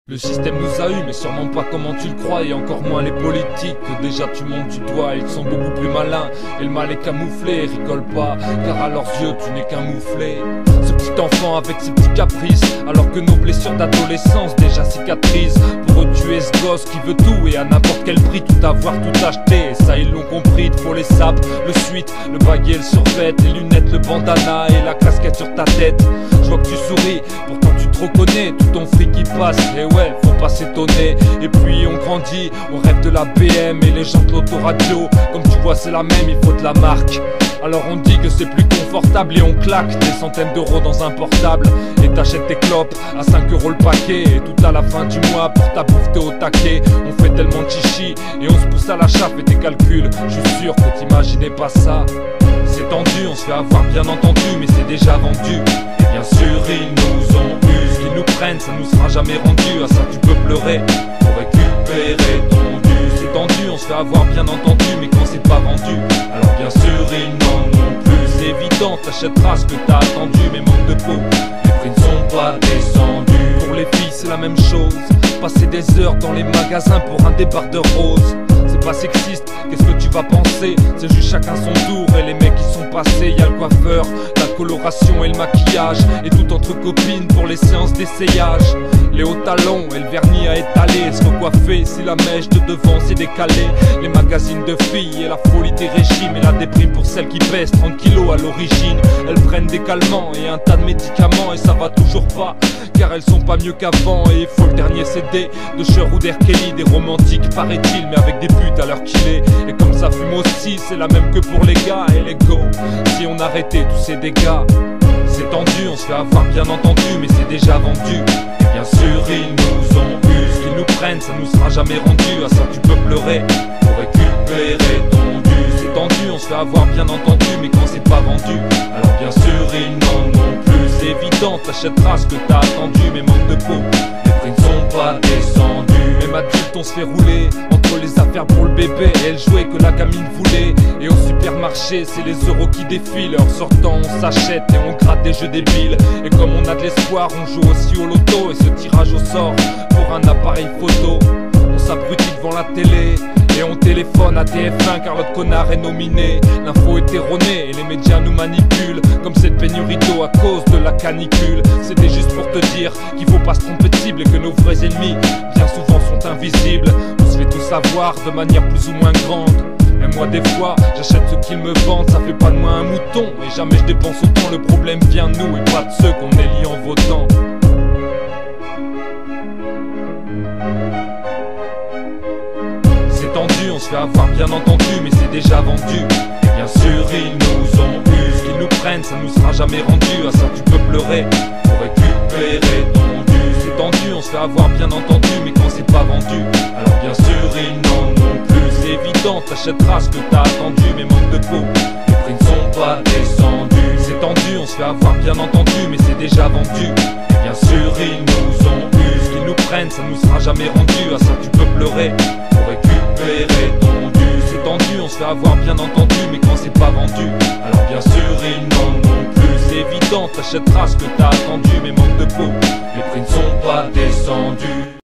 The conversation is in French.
Le système nous a eu, mais sûrement pas comment tu le crois, et encore moins les politiques, que déjà tu montes du doigt. Ils sont beaucoup plus malins, et le mal est camouflé. Rigole pas, car à leurs yeux tu n'es qu'un mouflé. Ce petit enfant avec ses petits caprices, alors que nos blessures d'adolescence déjà cicatrisent. Pour eux tu es ce gosse qui veut tout, et à n'importe quel prix tout avoir, tout acheter. Et ça ils l'ont compris, il te faut les sapes, le suite, le baguet, le survêt, les lunettes, le bandana et la casquette sur ta tête. Je vois que tu souris, pourtant tu te reconnais, tout ton fric qui passe, et ouais, faut pas s'étonner. Et puis on grandit, on rêve de la BM et les gens de l'autoradio. Comme tu vois c'est la même, il faut de la marque. Alors on dit que c'est plus confortable et on claque des centaines d'euros dans un portable. Et t'achètes tes clopes à 5 euros le paquet. Et tout à la fin du mois pour ta bouffe t'es au taquet. On fait tellement de chichi et on se pousse à la chape. Et tes calculs, je suis sûr que t'imaginais pas ça. C'est tendu, on se fait avoir bien entendu, mais c'est déjà vendu. Et bien sûr ils nous ont eu, ce qu'ils nous prennent ça nous sera jamais rendu. À ça tu peux pleurer pour récupérer ton dû. C'est tendu, on se fait avoir bien entendu, mais quand c'est pas vendu, alors bien sûr ils n'en ont plus. C'est évident, t'achèteras ce que t'as attendu, mais manque de peau, les prix ne sont pas descendus. Pour les filles c'est la même chose, passer des heures dans les magasins pour un débardeur rose. C'est pas sexiste, qu'est-ce que tu vas penser? C'est juste chacun son tour, et les mecs qui sont passés, y'a le coiffeur, la coloration et le maquillage, et tout entre copines pour les séances d'essayage. Les hauts talons et le vernis à étaler, se recoiffer si la mèche de devant s'est décalée. Les magazines de filles et la folie des régimes, et la déprime pour celles qui pèsent 30 kilos à l'origine. Elles prennent des calmants et un tas de médicaments, et ça va toujours pas, car elles sont pas mieux qu'avant. Et il faut le dernier CD de Cher ou d'R. Kelly, des romantiques paraît-il, mais avec des putes à l'heure qu'il est. Et comme ça fume aussi, c'est la même que pour les gars. Et les go, si on arrêtait tous ces dégâts. C'est tendu, on se fait avoir bien entendu, mais c'est déjà vendu. Et bien sûr ils nous ont eu, ce qu'ils nous prennent ça nous sera jamais rendu. À ça tu peux pleurer pour récupérer ton dû. C'est tendu, on se fait avoir bien entendu, mais quand c'est pas vendu, alors bien sûr ils n'en ont plus. C'est évident, t'achèteras ce que t'as attendu, mais manque de peau, les prix ne sont pas descendus. Même adulte on se fait rouler entre les affaires pour le bébé et elle jouait que la gamine voulait. Et au supermarché c'est les euros qui défilent. En sortant on s'achète et on gratte des jeux débiles. Et comme on a de l'espoir on joue aussi au loto. Et ce tirage au sort pour un appareil photo, on s'abrutit devant la télé et on téléphone à TF1 car l'autre connard est nominé. L'info est erronée et les médias nous manipulent, comme cette pénurie d'eau à cause de la canicule. C'était juste pour te dire qu'il faut pas se tromper de cible, et que nos vrais ennemis bien souvent sont invisibles. On se fait tout savoir de manière plus ou moins grande. Et moi des fois j'achète ce qu'ils me vendent, ça fait pas de moi un mouton. Et jamais je dépense autant, le problème vient de nous et pas de ceux qu'on élit en votant. C'est tendu, on se fait avoir bien entendu, mais c'est déjà vendu. Et bien sûr ils nous ont eu, ce qu'ils nous prennent ça nous sera jamais rendu. À ça tu peux pleurer pour récupérer ton dû. C'est tendu, on se fait avoir bien entendu, mais quand c'est pas vendu, alors bien sûr ils n'en ont plus. C'est évident, t'achèteras ce que t'as attendu, mais manque de peau, les prix ne sont pas descendus. C'est tendu, on se fait avoir bien entendu, mais c'est déjà vendu. Et bien sûr ils nous ont eu, ce qu'ils nous prennent ça nous sera jamais rendu. À ça tu peux pleurer pour récupérer ton dû. C'est tendu, on se fait avoir bien entendu, mais quand c'est pas vendu, alors bien sûr ils n'en ont plus. C'est évident, t'achèteras ce que t'as attendu, mais manque de peau, les prix ne sont pas descendus.